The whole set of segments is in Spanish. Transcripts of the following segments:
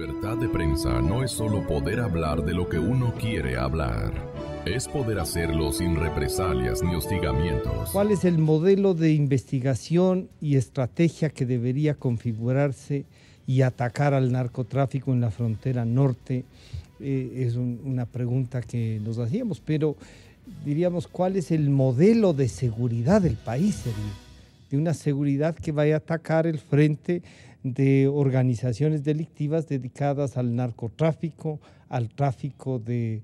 Libertad de prensa no es solo poder hablar de lo que uno quiere hablar. Es poder hacerlo sin represalias ni hostigamientos. ¿Cuál es el modelo de investigación y estrategia que debería configurarse y atacar al narcotráfico en la frontera norte? Es una pregunta que nos hacíamos, pero diríamos, ¿cuál es el modelo de seguridad del país? De una seguridad que vaya a atacar el frente de organizaciones delictivas dedicadas al narcotráfico, al tráfico de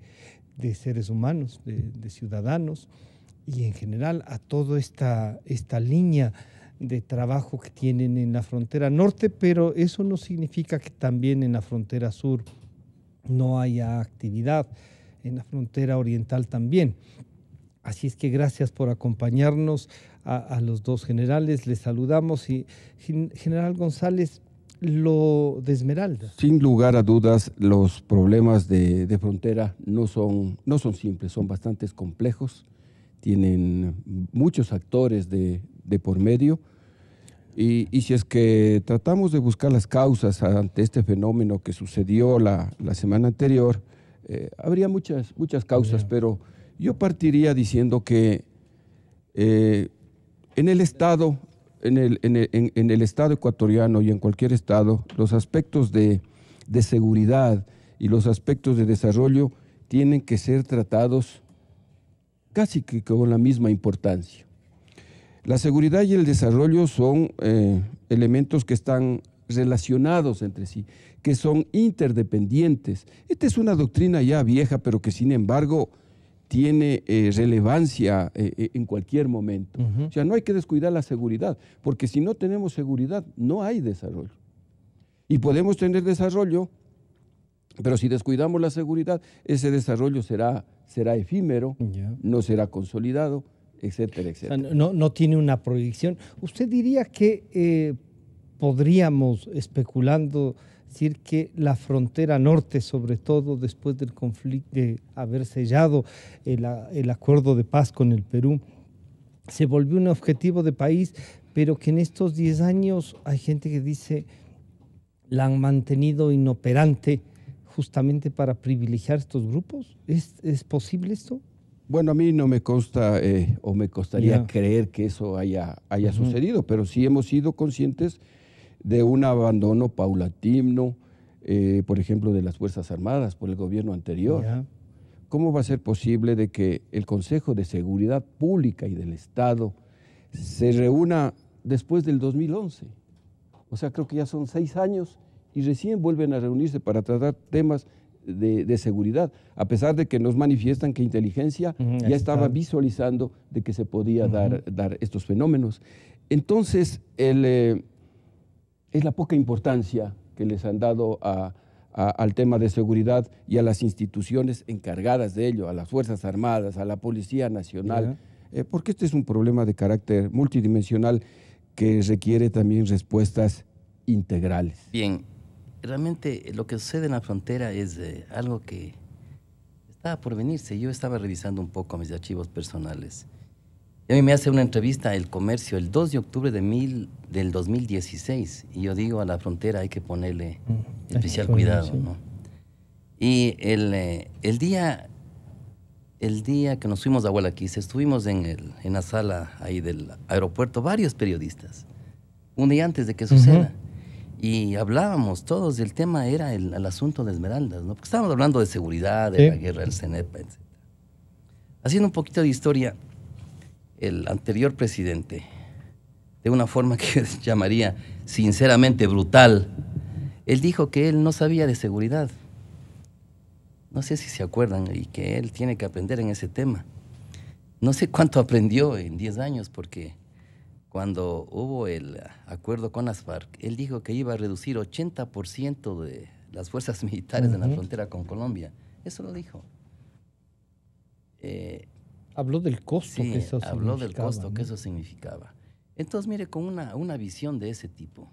seres humanos, de ciudadanos, y en general a toda esta línea de trabajo que tienen en la frontera norte, pero eso no significa que también en la frontera sur no haya actividad, en la frontera oriental también. Así es que gracias por acompañarnos a los dos generales, les saludamos. Y General González, lo de Esmeralda. Sin lugar a dudas, los problemas de frontera no son simples, son bastante complejos, tienen muchos actores de por medio, y si es que tratamos de buscar las causas ante este fenómeno que sucedió la semana anterior, habría muchas causas, pero yo partiría diciendo que en el Estado ecuatoriano y en cualquier Estado, los aspectos de seguridad y los aspectos de desarrollo tienen que ser tratados casi que con la misma importancia. La seguridad y el desarrollo son elementos que están relacionados entre sí, que son interdependientes. Esta es una doctrina ya vieja, pero que sin embargo tiene relevancia en cualquier momento. O sea, no hay que descuidar la seguridad, porque si no tenemos seguridad, no hay desarrollo. Y podemos tener desarrollo, pero si descuidamos la seguridad, ese desarrollo será efímero, no será consolidado, etcétera, etcétera. O sea, no tiene una proyección. ¿Usted diría que podríamos, especulando, decir que la frontera norte, sobre todo después del conflicto, de haber sellado el acuerdo de paz con el Perú, se volvió un objetivo de país, pero que en estos 10 años hay gente que dice la han mantenido inoperante justamente para privilegiar estos grupos? ¿Es posible esto? Bueno, a mí no me consta o me costaría creer que eso haya sucedido, pero sí hemos sido conscientes de un abandono paulatino, por ejemplo, de las Fuerzas Armadas por el gobierno anterior. ¿Cómo va a ser posible de que el Consejo de Seguridad Pública y del Estado se reúna después del 2011? O sea, creo que ya son 6 años y recién vuelven a reunirse para tratar temas de seguridad, a pesar de que nos manifiestan que inteligencia ya estaba visualizando de que se podía dar estos fenómenos. Entonces, es la poca importancia que les han dado al tema de seguridad y a las instituciones encargadas de ello, a las Fuerzas Armadas, a la Policía Nacional, porque este es un problema de carácter multidimensional que requiere también respuestas integrales. Bien, realmente lo que sucede en la frontera es algo que estaba por venirse. Yo estaba revisando un poco mis archivos personales. Y a mí me hace una entrevista El Comercio el 2 de octubre del 2016, y yo digo, a la frontera hay que ponerle especial cuidado, ¿no? Y el día que nos fuimos a Gualaquiza, estuvimos en la sala ahí del aeropuerto, varios periodistas, un día antes de que suceda, y hablábamos todos del tema, era el asunto de Esmeraldas, ¿no? Porque estábamos hablando de seguridad, de la guerra del CENEPA, etc. Haciendo un poquito de historia, el anterior presidente, de una forma que yo llamaría sinceramente brutal, él dijo que él no sabía de seguridad. No sé si se acuerdan, y que él tiene que aprender en ese tema. No sé cuánto aprendió en 10 años, porque cuando hubo el acuerdo con las FARC, él dijo que iba a reducir 80% de las fuerzas militares en la frontera con Colombia. Eso lo dijo. Habló del costo que eso significaba. Habló del costo que eso significaba. Entonces, mire, con una visión de ese tipo,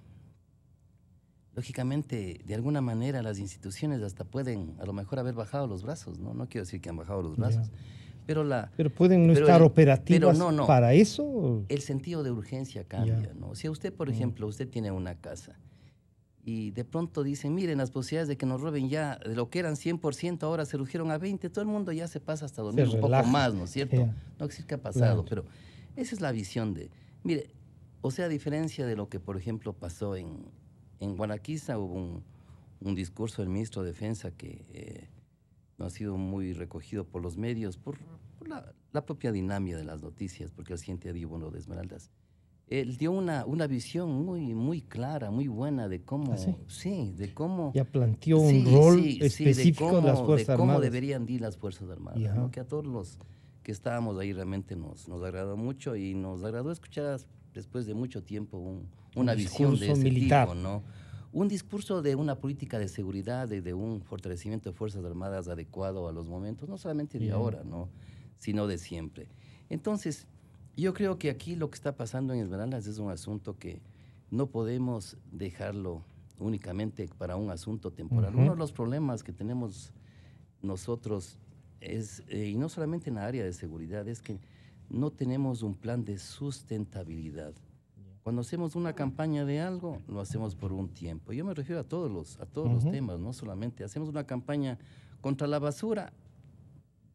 lógicamente, de alguna manera, las instituciones hasta pueden, a lo mejor, haber bajado los brazos, ¿no? No quiero decir que han bajado los brazos, pero pueden no estar operativas para eso. El sentido de urgencia cambia, ¿no? Si usted, por ejemplo, usted tiene una casa y de pronto dicen, miren, las posibilidades de que nos roben ya, de lo que eran 100%, ahora se redujeron a 20%, todo el mundo ya se pasa hasta dormir un poco más, ¿no es cierto? No quiero decir qué ha pasado, pero esa es la visión de, mire, o sea, a diferencia de lo que, por ejemplo, pasó en Guanaquiza, hubo un discurso del ministro de Defensa que no ha sido muy recogido por los medios, por la propia dinámica de las noticias, porque el siguiente día, bueno, de Esmeraldas, él dio una visión muy clara, muy buena de cómo, de cómo... Ya planteó un rol específico de las Fuerzas Armadas. De cómo Armadas. Deberían ir las Fuerzas Armadas, ¿no? Que a todos los que estábamos ahí realmente nos agradó mucho, y nos agradó escuchar después de mucho tiempo una visión de ese militar. tipo, ¿no? Un discurso de una política de seguridad, de un fortalecimiento de Fuerzas Armadas adecuado a los momentos, no solamente de ahora, ¿no? Sino de siempre. Entonces, yo creo que aquí lo que está pasando en Esmeraldas es un asunto que no podemos dejarlo únicamente para un asunto temporal. Uno de los problemas que tenemos nosotros es, y no solamente en la área de seguridad, es que no tenemos un plan de sustentabilidad. Cuando hacemos una campaña de algo, lo hacemos por un tiempo. Yo me refiero a todos los temas, no solamente. Hacemos una campaña contra la basura,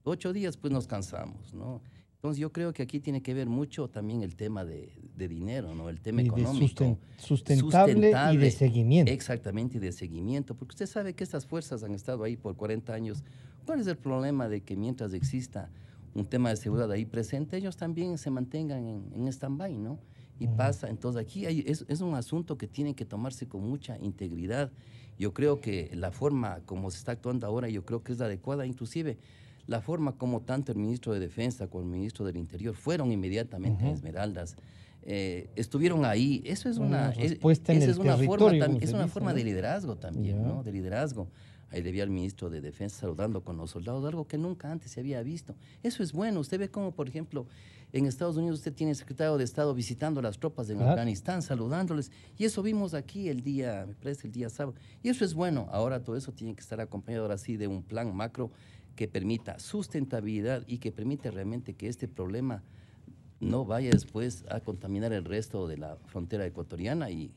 8 días, pues nos cansamos, ¿no? Entonces yo creo que aquí tiene que ver mucho también el tema de dinero, ¿no? El tema económico. Sustentable y de seguimiento. Exactamente, y de seguimiento, porque usted sabe que estas fuerzas han estado ahí por 40 años. ¿Cuál es el problema de que mientras exista un tema de seguridad ahí presente, ellos también se mantengan en stand-by, ¿no? Y pasa, entonces aquí es un asunto que tiene que tomarse con mucha integridad. Yo creo que la forma como se está actuando ahora, yo creo que es la adecuada, inclusive la forma como tanto el ministro de Defensa como el ministro del Interior fueron inmediatamente a Esmeraldas, estuvieron ahí. Eso es una respuesta en el territorio, es una forma de liderazgo también, ¿no? De liderazgo. Ahí le vi al ministro de Defensa saludando con los soldados, algo que nunca antes se había visto. Eso es bueno. Usted ve cómo, por ejemplo, en Estados Unidos usted tiene el secretario de Estado visitando a las tropas en Afganistán, saludándoles. Y eso vimos aquí el día sábado. Y eso es bueno. Ahora todo eso tiene que estar acompañado ahora sí de un plan macro que permita sustentabilidad y que permite realmente que este problema no vaya después a contaminar el resto de la frontera ecuatoriana y,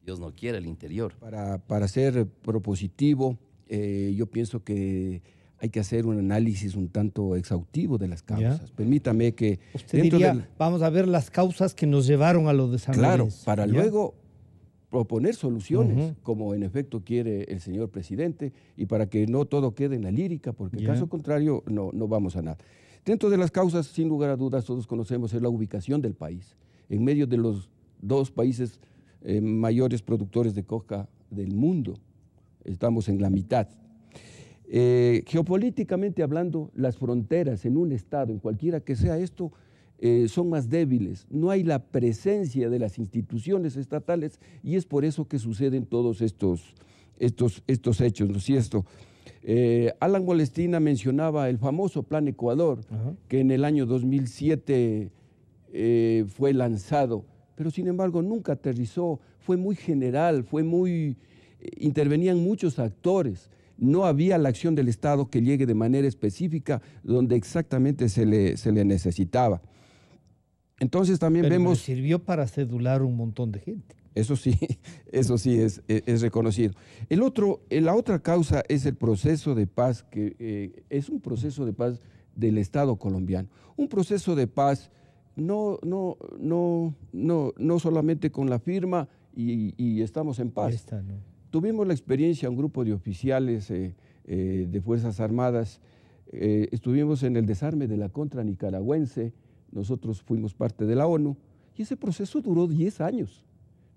Dios no quiera, el interior. Para ser propositivo, yo pienso que hay que hacer un análisis un tanto exhaustivo de las causas. Permítame que... Usted diría, vamos a ver las causas que nos llevaron a lo de San Luis. Claro, para luego proponer soluciones, como en efecto quiere el señor presidente, y para que no todo quede en la lírica, porque en caso contrario no vamos a nada. Dentro de las causas, sin lugar a dudas, todos conocemos, es la ubicación del país, en medio de los 2 países mayores productores de coca del mundo. Estamos en la mitad. Geopolíticamente hablando, las fronteras en un estado, en cualquiera que sea esto, son más débiles. No hay la presencia de las instituciones estatales y es por eso que suceden todos estos hechos, ¿no es cierto? Alan Molestina mencionaba el famoso Plan Ecuador, que en el año 2007 fue lanzado, pero sin embargo nunca aterrizó, fue muy general, intervenían muchos actores. No había la acción del Estado que llegue de manera específica donde exactamente se le necesitaba. Entonces también vemos... sirvió para cedular un montón de gente. Eso sí es reconocido. La otra causa es el proceso de paz, que es un proceso de paz del Estado colombiano. Un proceso de paz no solamente con la firma y estamos en paz. Tuvimos la experiencia, un grupo de oficiales de Fuerzas Armadas, estuvimos en el desarme de la contra nicaragüense, nosotros fuimos parte de la ONU, y ese proceso duró 10 años.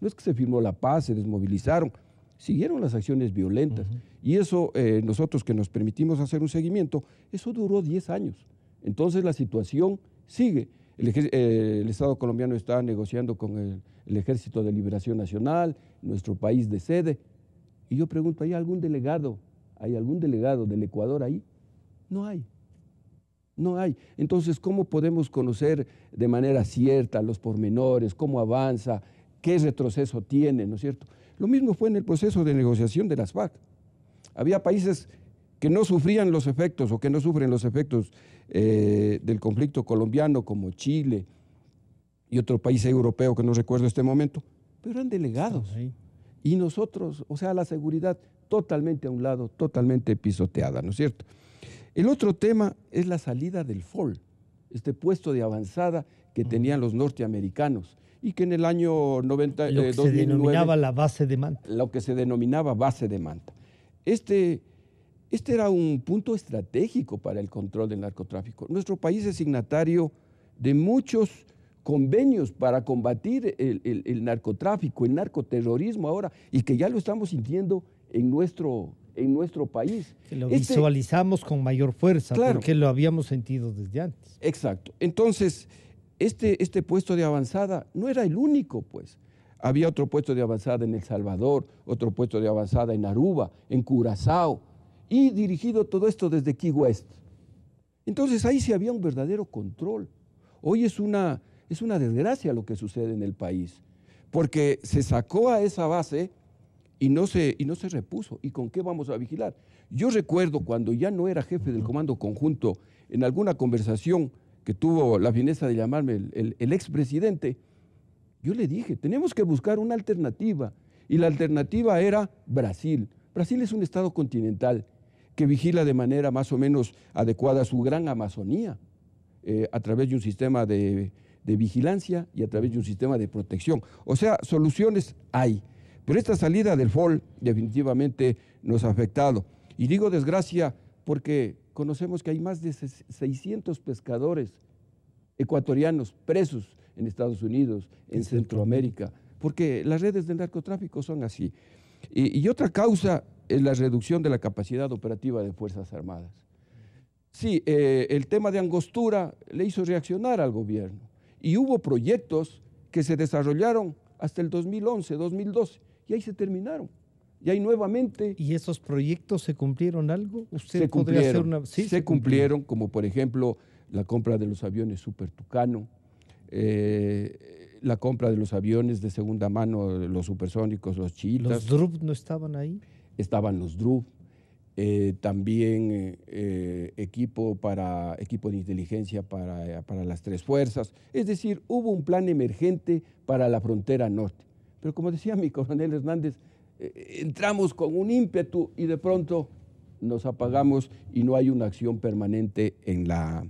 No es que se firmó la paz, se desmovilizaron, siguieron las acciones violentas. Y eso, nosotros que nos permitimos hacer un seguimiento, eso duró 10 años. Entonces la situación sigue. El Estado colombiano está negociando con el Ejército de Liberación Nacional, nuestro país de sede. Y yo pregunto, ¿hay algún delegado del Ecuador ahí? No hay. No hay. Entonces, ¿cómo podemos conocer de manera cierta los pormenores, cómo avanza, qué retroceso tiene, ¿no es cierto? Lo mismo fue en el proceso de negociación de las FARC. Había países que no sufrían los efectos o que no sufren los efectos del conflicto colombiano, como Chile y otro país europeo que no recuerdo este momento, pero eran delegados. y nosotros, o sea, la seguridad totalmente a un lado, totalmente pisoteada, ¿no es cierto? El otro tema es la salida del FOL, este puesto de avanzada que tenían los norteamericanos y que en el año 90, Lo que 2009, se denominaba la base de Manta. lo que se denominaba base de Manta. Este era un punto estratégico para el control del narcotráfico. Nuestro país es signatario de muchos convenios para combatir el narcotráfico, el narcoterrorismo ahora, y que ya lo estamos sintiendo en nuestro país. Que lo visualizamos con mayor fuerza, claro, porque lo habíamos sentido desde antes. Exacto. Entonces, este puesto de avanzada no era el único, pues. Había otro puesto de avanzada en El Salvador, otro puesto de avanzada en Aruba, en Curazao, y dirigido todo esto desde Key West. Entonces, ahí sí había un verdadero control. Hoy es una desgracia lo que sucede en el país, porque se sacó a esa base y no se repuso. ¿Y con qué vamos a vigilar? Yo recuerdo cuando ya no era jefe del Comando Conjunto, en alguna conversación que tuvo la fineza de llamarme el expresidente, yo le dije, tenemos que buscar una alternativa, y la alternativa era Brasil. Brasil es un estado continental que vigila de manera más o menos adecuada su gran Amazonía, a través de un sistema de vigilancia y a través de un sistema de protección. O sea, soluciones hay. Pero esta salida del FOL definitivamente nos ha afectado. Y digo desgracia porque conocemos que hay más de 600 pescadores ecuatorianos presos en Estados Unidos, en Centroamérica, porque las redes del narcotráfico son así. Y otra causa es la reducción de la capacidad operativa de Fuerzas Armadas. Sí, el tema de Angostura le hizo reaccionar al gobierno y hubo proyectos que se desarrollaron hasta el 2011, 2012 y ahí se terminaron. Y ahí nuevamente... ¿Y esos proyectos se cumplieron algo? ¿Usted podría hacer una...? Sí, se cumplieron, como por ejemplo la compra de los aviones Super Tucano, la compra de los aviones de segunda mano, los supersónicos, los chiitas. ¿Los DRUP no estaban ahí? Estaban los DRUP. También equipo de inteligencia para las tres fuerzas. Es decir, hubo un plan emergente para la frontera norte. Pero como decía mi coronel Hernández, entramos con un ímpetu y de pronto nos apagamos y no hay una acción permanente en las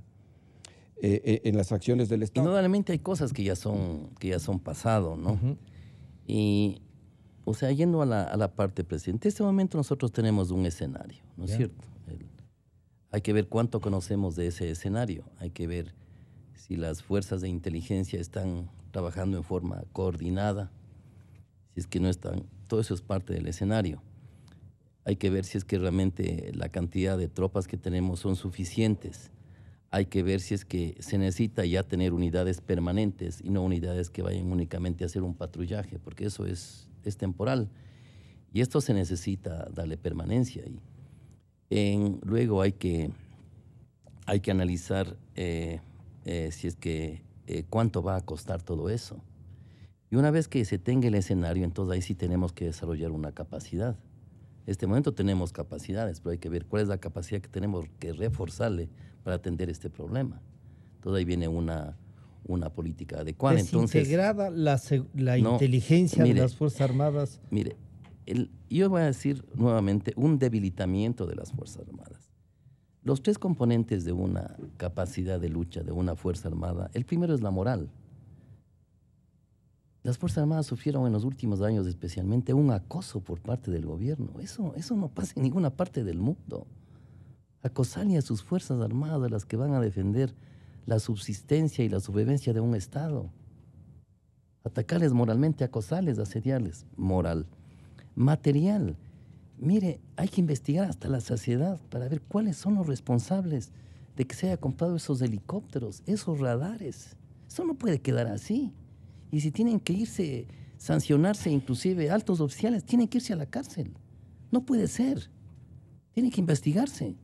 acciones del Estado. Indudablemente hay cosas que ya son pasado, ¿no? Y, o sea, yendo a la parte presente, en este momento nosotros tenemos un escenario, ¿no es cierto? Hay que ver cuánto conocemos de ese escenario, hay que ver si las fuerzas de inteligencia están trabajando en forma coordinada, si es que no están, todo eso es parte del escenario. Hay que ver si es que realmente la cantidad de tropas que tenemos son suficientes. Hay que ver si es que se necesita ya tener unidades permanentes y no unidades que vayan únicamente a hacer un patrullaje, porque eso es temporal. Y esto se necesita darle permanencia. Luego hay que analizar si es que cuánto va a costar todo eso. Y una vez que se tenga el escenario, entonces ahí sí tenemos que desarrollar una capacidad. En este momento tenemos capacidades, pero hay que ver cuál es la capacidad que tenemos que reforzarle para atender este problema. Entonces ahí viene una política adecuada. Desintegrada la inteligencia de las Fuerzas Armadas. Mire, yo voy a decir nuevamente un debilitamiento de las Fuerzas Armadas. Los tres componentes de una capacidad de lucha de una Fuerza Armada, el primero es la moral. Las Fuerzas Armadas sufrieron en los últimos años especialmente un acoso por parte del gobierno. Eso no pasa en ninguna parte del mundo. Acosarle a sus Fuerzas Armadas, a las que van a defender la subsistencia y la supervivencia de un Estado. Atacarles moralmente, acosarles, asediarles. Moral. Material. Mire, hay que investigar hasta la saciedad para ver cuáles son los responsables de que se haya comprado esos helicópteros, esos radares. Eso no puede quedar así. Y si tienen que irse, sancionarse inclusive altos oficiales, tienen que irse a la cárcel. No puede ser. Tiene que investigarse.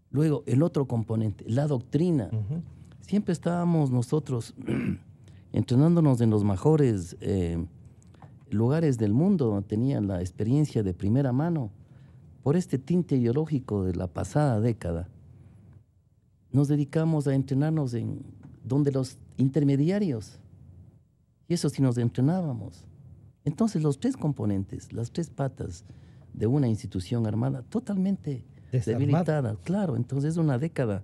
Luego, el otro componente, la doctrina. Siempre estábamos nosotros entrenándonos en los mejores lugares del mundo, donde tenían la experiencia de primera mano. Por este tinte ideológico de la pasada década, nos dedicamos a entrenarnos en donde los intermediarios, y eso sí nos entrenábamos. Entonces, los tres componentes, las tres patas de una institución armada totalmente debilitada. Claro, entonces es una década,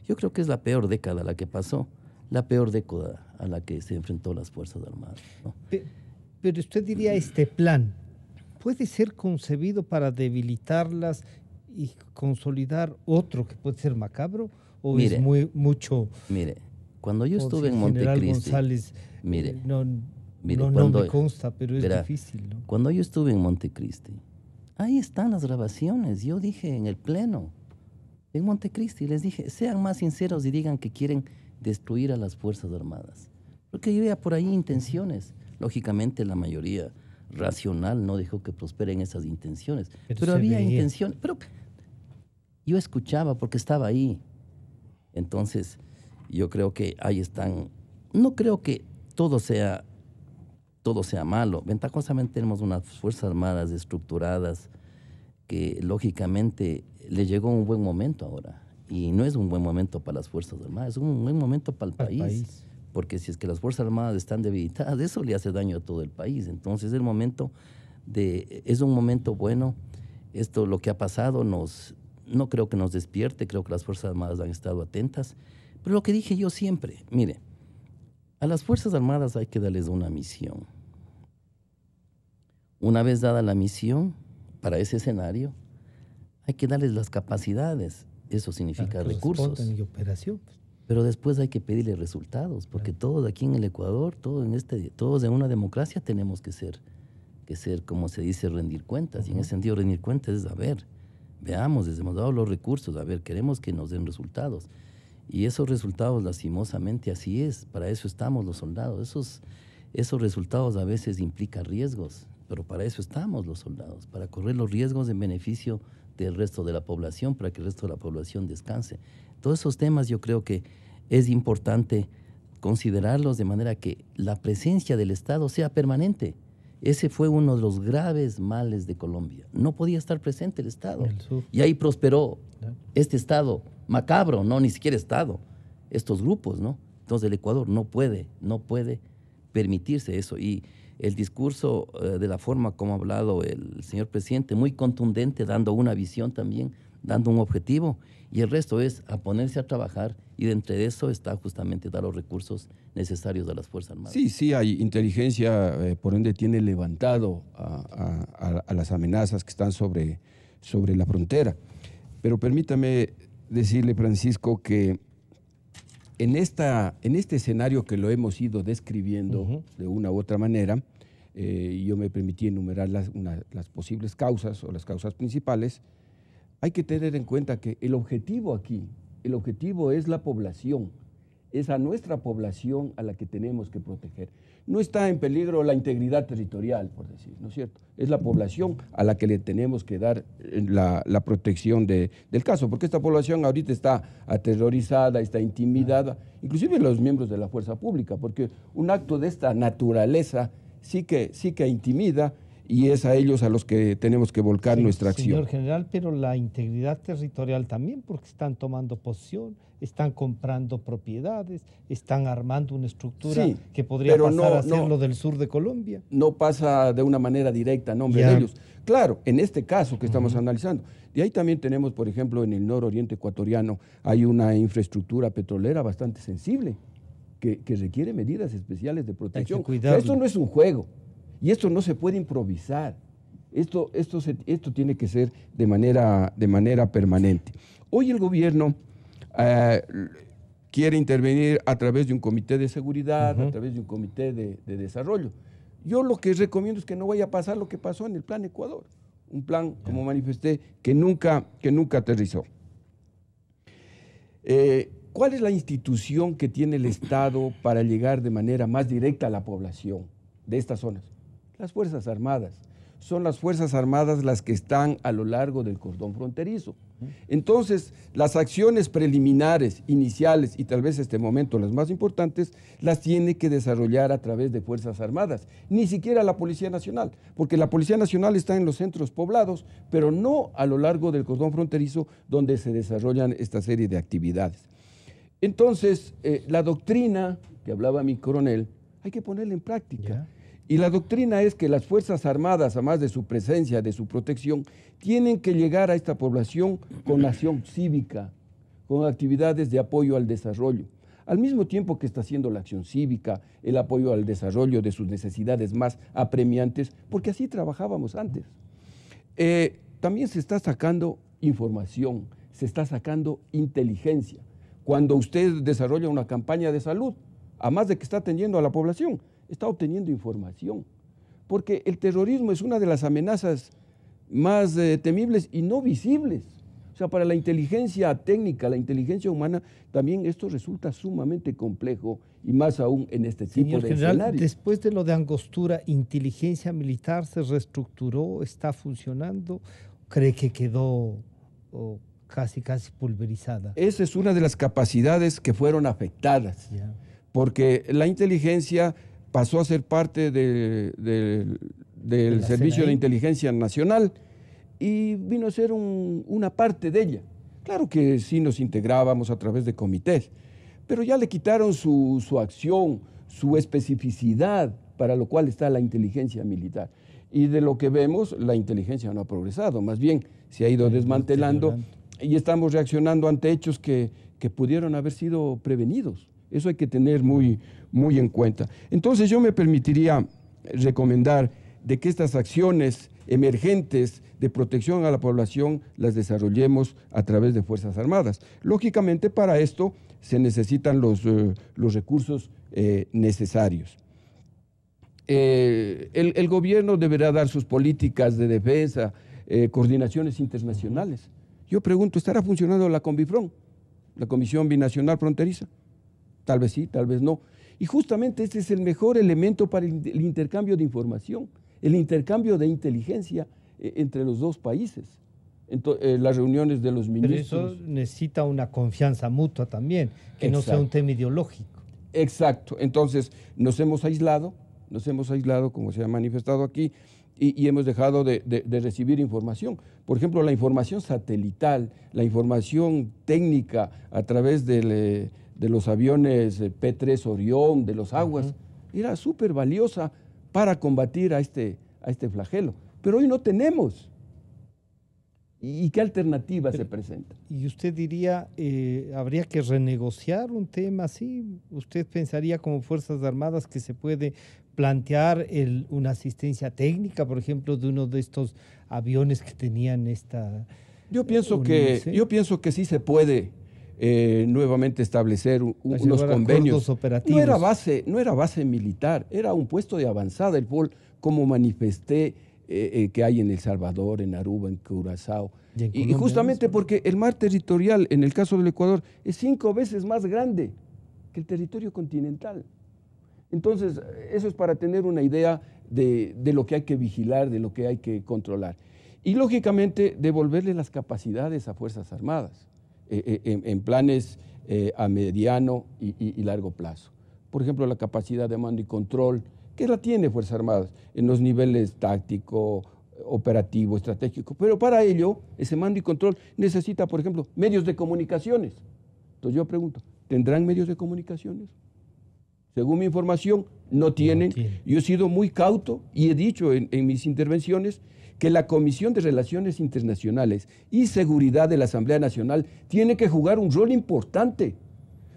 yo creo que es la peor década la que pasó, la peor década a la que se enfrentó las Fuerzas Armadas, ¿no? Pero usted diría, este plan puede ser concebido para debilitarlas y consolidar otro que puede ser macabro, o Mire, es mucho. Mire, cuando yo estuve en Montecristi, González, mire, no cuando, me consta, pero es difícil, ¿no? Cuando yo estuve en Montecristi, ahí están las grabaciones. Yo dije en el pleno, en Montecristi, les dije, sean más sinceros y digan que quieren destruir a las Fuerzas Armadas. Porque yo veía por ahí intenciones. Lógicamente la mayoría racional no dejó que prosperen esas intenciones. Pero había intenciones. Pero yo escuchaba porque estaba ahí. Entonces, yo creo que ahí están. No creo que todo sea malo. Ventajosamente tenemos unas Fuerzas Armadas estructuradas que lógicamente le llegó un buen momento ahora. Y no es un buen momento para las Fuerzas Armadas, es un buen momento para el país. Porque si es que las Fuerzas Armadas están debilitadas, eso le hace daño a todo el país. Entonces es un momento bueno. Esto, lo que ha pasado, no creo que nos despierte, creo que las Fuerzas Armadas han estado atentas. Pero lo que dije yo siempre, mire, a las Fuerzas Armadas hay que darles una misión. Una vez dada la misión para ese escenario, hay que darles las capacidades. Eso significa recursos. Y operación. Pero después hay que pedirle resultados, porque todos aquí en el Ecuador, todos en una democracia tenemos que ser, como se dice, rendir cuentas. Y en ese sentido, rendir cuentas es, a ver, veamos, les hemos dado los recursos, a ver, queremos que nos den resultados. Y esos resultados, lastimosamente, así es. Para eso estamos los soldados. Esos resultados a veces implican riesgos, pero para eso estamos los soldados, para correr los riesgos en beneficio del resto de la población, para que el resto de la población descanse. Todos esos temas yo creo que es importante considerarlos de manera que la presencia del Estado sea permanente. Ese fue uno de los graves males de Colombia. No podía estar presente el Estado. Y ahí prosperó este Estado macabro, no, ni siquiera Estado, estos grupos, ¿no? Entonces el Ecuador no puede permitirse eso. Y el discurso de la forma como ha hablado el señor presidente, muy contundente, dando una visión también, dando un objetivo, y el resto es a ponerse a trabajar, y dentro de eso está justamente dar los recursos necesarios a las Fuerzas Armadas. Sí, hay inteligencia, por ende tiene levantado a las amenazas que están sobre la frontera. Pero permítame decirle, Francisco, que en este escenario que lo hemos ido describiendo de una u otra manera, yo me permití enumerar las posibles causas o las causas principales. Hay que tener en cuenta que el objetivo es la población, es a nuestra población a la que tenemos que proteger. No está en peligro la integridad territorial, por decir, ¿no es cierto? Es la población a la que le tenemos que dar la protección del caso, porque esta población ahorita está aterrorizada, está intimidada, inclusive los miembros de la fuerza pública, porque un acto de esta naturaleza sí que intimida, y es a ellos a los que tenemos que volcar nuestra acción. Señor general, pero la integridad territorial también, porque están tomando posesión, están comprando propiedades, están armando una estructura que podría pasar a ser lo del sur de Colombia. No pasa de una manera directa a nombre de ellos. Claro, en este caso que estamos analizando. Y ahí también tenemos, por ejemplo, en el nororiente ecuatoriano, hay una infraestructura petrolera bastante sensible que requiere medidas especiales de protección. Esto no es un juego. Y esto no se puede improvisar. Esto tiene que ser de manera permanente. Hoy el gobierno quiere intervenir a través de un comité de seguridad, a través de un comité de desarrollo. Yo lo que recomiendo es que no vaya a pasar lo que pasó en el Plan Ecuador. Un plan, como manifesté, que nunca aterrizó. ¿Cuál es la institución que tiene el Estado para llegar de manera más directa a la población de estas zonas? Las Fuerzas Armadas. Son las Fuerzas Armadas las que están a lo largo del cordón fronterizo. Entonces, las acciones preliminares, iniciales y tal vez este momento las más importantes, las tiene que desarrollar a través de Fuerzas Armadas. Ni siquiera la Policía Nacional, porque la Policía Nacional está en los centros poblados, pero no a lo largo del cordón fronterizo donde se desarrollan esta serie de actividades. Entonces, la doctrina que hablaba mi coronel, hay que ponerla en práctica. Y la doctrina es que las Fuerzas Armadas, además de su presencia, de su protección, tienen que llegar a esta población con acción cívica, con actividades de apoyo al desarrollo. Al mismo tiempo que está haciendo la acción cívica, el apoyo al desarrollo de sus necesidades más apremiantes, porque así trabajábamos antes. También se está sacando información, se está sacando inteligencia. Cuando usted desarrolla una campaña de salud, además de que está atendiendo a la población, está obteniendo información. Porque el terrorismo es una de las amenazas más temibles y no visibles. O sea, para la inteligencia técnica, la inteligencia humana, también esto resulta sumamente complejo y más aún en este tipo Señor de general, escenarios. después de lo de Angostura, ¿inteligencia militar se reestructuró, está funcionando? ¿Cree que quedó casi pulverizada? Esa es una de las capacidades que fueron afectadas, porque la inteligencia pasó a ser parte del Servicio de Inteligencia Nacional y vino a ser una parte de ella. Claro que sí nos integrábamos a través de comités, pero ya le quitaron su acción, su especificidad, para lo cual está la inteligencia militar. Y de lo que vemos, la inteligencia no ha progresado, más bien se ha ido desmantelando y estamos reaccionando ante hechos que pudieron haber sido prevenidos. Eso hay que tener muy en cuenta. Entonces yo me permitiría recomendar de que estas acciones emergentes de protección a la población las desarrollemos a través de Fuerzas Armadas. Lógicamente para esto se necesitan los recursos necesarios. El gobierno deberá dar sus políticas de defensa, coordinaciones internacionales. Yo pregunto, ¿estará funcionando la Combifron, la Comisión Binacional Fronteriza? Tal vez sí, tal vez no. Y justamente este es el mejor elemento para el intercambio de información, el intercambio de inteligencia entre los dos países. Las reuniones de los ministros. Pero eso necesita una confianza mutua también, que no sea un tema ideológico. Exacto. Entonces nos hemos aislado, como se ha manifestado aquí, y hemos dejado de recibir información. Por ejemplo, la información satelital, la información técnica a través de los aviones P-3 Orión, de los Aguas, era súper valiosa para combatir a este flagelo. Pero hoy no tenemos. ¿Y qué alternativa se presenta? ¿Y usted diría, habría que renegociar un tema así? ¿Usted pensaría como Fuerzas Armadas que se puede plantear una asistencia técnica, por ejemplo, de uno de estos aviones que tenían esta... Yo pienso que sí se puede nuevamente establecer unos convenios. Operativos. No era base militar, era un puesto de avanzada, como manifesté que hay en El Salvador, en Aruba, en Curazao. Y justamente porque el mar territorial, en el caso del Ecuador, es 5 veces más grande que el territorio continental. Entonces, eso es para tener una idea de lo que hay que vigilar, de lo que hay que controlar. Y, lógicamente, devolverle las capacidades a Fuerzas Armadas en planes a mediano y largo plazo. Por ejemplo, la capacidad de mando y control, que la tiene Fuerzas Armadas en los niveles táctico, operativo, estratégico. Pero para ello, ese mando y control necesita, por ejemplo, medios de comunicaciones. Entonces yo pregunto, ¿tendrán medios de comunicaciones? Según mi información, no tienen. Yo he sido muy cauto y he dicho en mis intervenciones que la Comisión de Relaciones Internacionales y Seguridad de la Asamblea Nacional tiene que jugar un rol importante.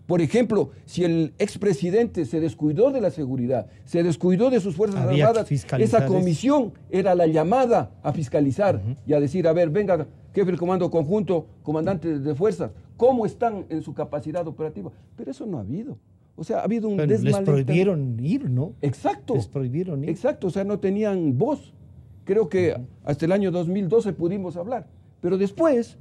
Por ejemplo, si el expresidente se descuidó de la seguridad, se descuidó de sus Fuerzas Armadas, esa comisión era la llamada a fiscalizar y a decir, a ver, venga, jefe del Comando Conjunto, comandante de fuerzas, ¿cómo están en su capacidad operativa? Pero eso no ha habido. O sea, ha habido un desmalentamiento. Les prohibieron ir, ¿no? Exacto. Les prohibieron ir. Exacto, o sea, no tenían voz. Creo que hasta el año 2012 pudimos hablar. Pero después,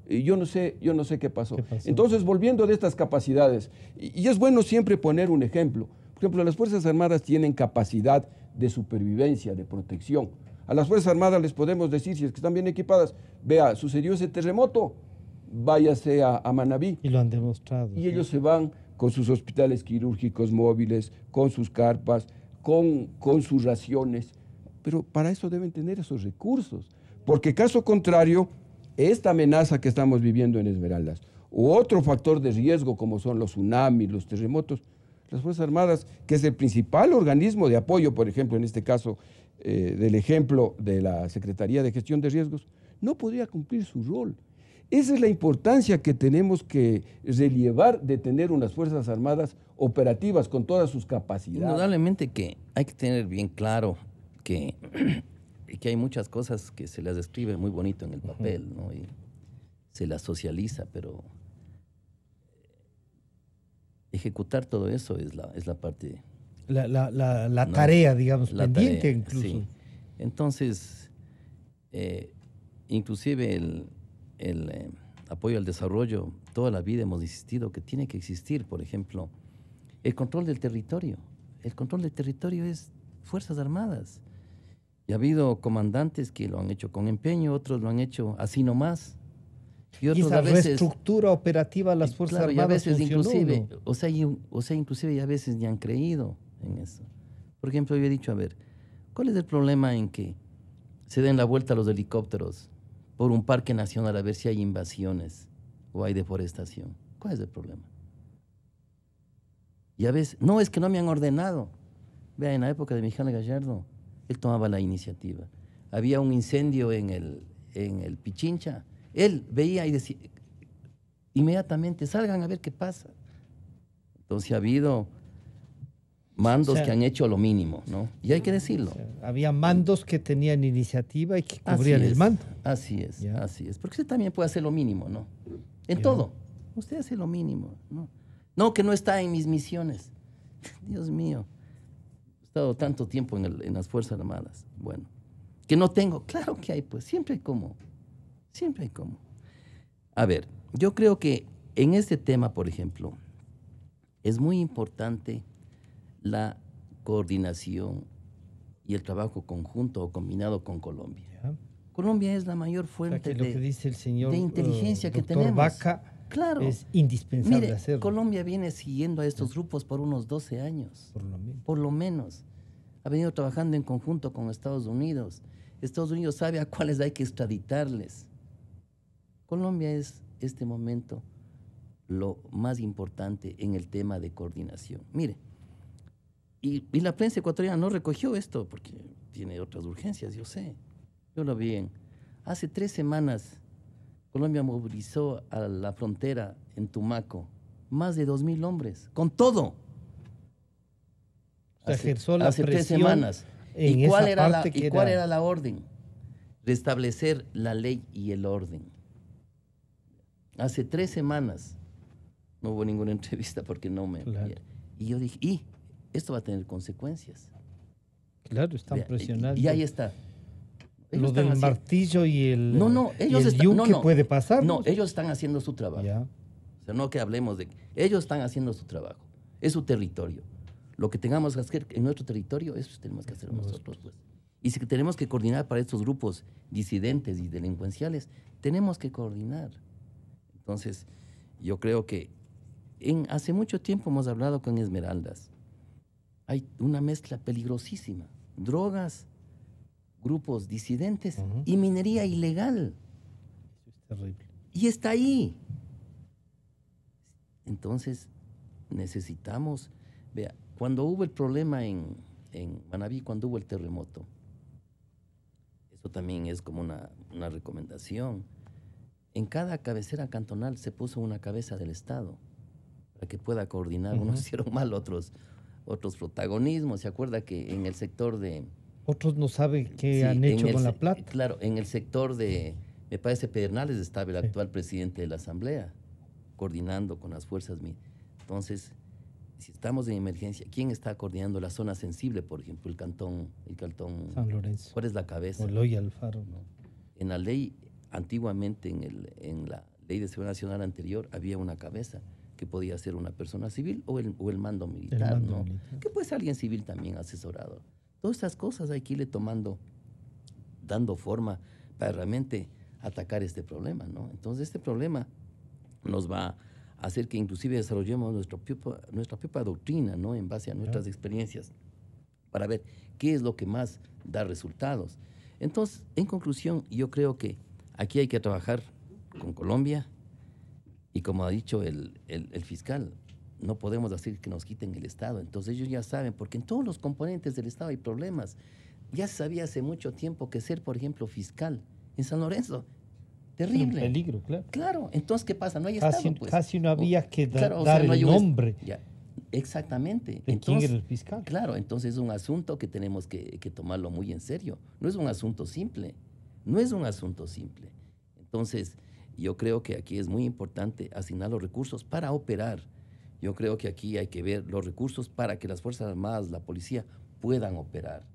yo no sé qué pasó. Entonces, volviendo de estas capacidades, y es bueno siempre poner un ejemplo. Por ejemplo, las Fuerzas Armadas tienen capacidad de supervivencia, de protección. A las Fuerzas Armadas les podemos decir, si es que están bien equipadas, vea, sucedió ese terremoto, váyase a Manabí. Y lo han demostrado. Y ellos se van con sus hospitales quirúrgicos móviles, con sus carpas, con sus raciones. Pero para eso deben tener esos recursos, porque caso contrario, esta amenaza que estamos viviendo en Esmeraldas, u otro factor de riesgo como son los tsunamis, los terremotos, las Fuerzas Armadas, que es el principal organismo de apoyo, por ejemplo, en este caso, del ejemplo de la Secretaría de Gestión de Riesgos, no podría cumplir su rol. Esa es la importancia que tenemos que relevar de tener unas Fuerzas Armadas operativas con todas sus capacidades. Indudablemente que hay que tener bien claro que hay muchas cosas que se las describe muy bonito en el papel, ¿no? Y se las socializa, pero ejecutar todo eso es la parte... La tarea, digamos, la pendiente tarea, incluso. Sí. Entonces, inclusive el apoyo al desarrollo, toda la vida hemos insistido que tiene que existir, por ejemplo, el control del territorio. El control del territorio es Fuerzas Armadas. Y ha habido comandantes que lo han hecho con empeño, otros lo han hecho así nomás. Y otros esa a veces, reestructura operativa de las Fuerzas Armadas y a veces funcionó, inclusive, ¿no? o sea, inclusive y a veces ni han creído en eso. Por ejemplo, yo he dicho, a ver, ¿cuál es el problema en que se den la vuelta a los helicópteros por un parque nacional a ver si hay invasiones o hay deforestación? ¿Cuál es el problema? Y a veces, no, es que no me han ordenado. Vea, en la época de Mijana Gallardo, él tomaba la iniciativa. Había un incendio en el Pichincha. Él veía y decía, inmediatamente, salgan a ver qué pasa. Entonces ha habido mandos que han hecho lo mínimo, ¿no? Y hay que decirlo. O sea, había mandos que tenían iniciativa y que cubrían el mando. Así es, Ya. así es. Porque usted también puede hacer lo mínimo, ¿no? En todo. Usted hace lo mínimo, ¿no? No, que no está en mis misiones. Dios mío. He estado tanto tiempo en las Fuerzas Armadas. Bueno. Que no tengo. Claro que hay, pues. Siempre hay cómo. Siempre hay cómo. A ver, yo creo que en este tema, por ejemplo, es muy importante la coordinación y el trabajo conjunto o combinado con Colombia. Ya. Colombia es la mayor O sea, fuente que lo que dice el señor de inteligencia que doctor tenemos. Vaca, Claro. es indispensable Mire, hacerlo. Colombia viene siguiendo a estos grupos por unos 12 años, Por lo menos. por lo menos. Ha venido trabajando en conjunto con Estados Unidos. Estados Unidos sabe a cuáles hay que extraditarles. Colombia es, este momento, lo más importante en el tema de coordinación. Mire, y la prensa ecuatoriana no recogió esto porque tiene otras urgencias, yo sé. Yo lo vi hace 3 semanas, Colombia movilizó a la frontera en Tumaco más de 2,000 hombres, con todo. O sea, ejerció la hace 3 presión semanas. en ¿Y cuál, esa parte que cuál era- era la orden? Restablecer la ley y el orden. Hace 3 semanas no hubo ninguna entrevista porque no me... Claro. Y yo dije, y esto va a tener consecuencias. Claro, están Vea, presionando. y ahí está. Ellos Lo están del haciendo- martillo y el, No, y ellos el están... yunque puede pasar. No, ellos están haciendo su trabajo. Ya. O sea, no que hablemos de... Ellos están haciendo su trabajo. Es su territorio. Lo que tengamos que hacer en nuestro territorio, eso tenemos que hacer nosotros, pues. Y si tenemos que coordinar para estos grupos disidentes y delincuenciales, tenemos que coordinar. Entonces, yo creo que hace mucho tiempo hemos hablado con Esmeraldas. Hay una mezcla peligrosísima. Drogas, grupos disidentes y minería ilegal. Eso es terrible. Y está ahí. Entonces, necesitamos... Vea, cuando hubo el problema en Manabí, cuando hubo el terremoto, eso también es como una recomendación. En cada cabecera cantonal se puso una cabeza del Estado para que pueda coordinar. Unos hicieron mal, otros protagonismos. ¿Se acuerda que en el sector de... Otros no saben qué Sí, han hecho en con la plata. Claro, en el sector de, me parece, Pedernales estaba el actual presidente de la Asamblea, coordinando con las fuerzas. Entonces, si estamos en emergencia, ¿quién está coordinando la zona sensible, por ejemplo, el cantón San Lorenzo. ¿Cuál es la cabeza? Oloy Alfaro. En la ley, antiguamente, en la ley de seguridad nacional anterior, había una cabeza que podía ser una persona civil o el mando militar, mando ¿no? militar. Que puede ser alguien civil también asesorado. Todas estas cosas hay que irle dando forma para realmente atacar este problema, ¿no? Entonces, este problema nos va a hacer que inclusive desarrollemos nuestra propia doctrina, ¿no? En base a nuestras experiencias, para ver qué es lo que más da resultados. Entonces, en conclusión, yo creo que aquí hay que trabajar con Colombia y, como ha dicho el fiscal, no podemos decir que nos quiten el Estado. Entonces ellos ya saben, porque en todos los componentes del Estado hay problemas. Ya se sabía hace mucho tiempo que ser, por ejemplo, fiscal en San Lorenzo, terrible. Un peligro, claro. Claro, entonces, ¿qué pasa? No hay Estado, pues. Casi no había que claro, dar no hay el nombre. Ya, exactamente. ¿De quién era el fiscal? Claro, entonces es un asunto que tenemos que tomarlo muy en serio. No es un asunto simple. No es un asunto simple. Entonces, yo creo que aquí es muy importante asignar los recursos para operar. Yo creo que aquí hay que ver los recursos para que las Fuerzas Armadas, la policía, puedan operar.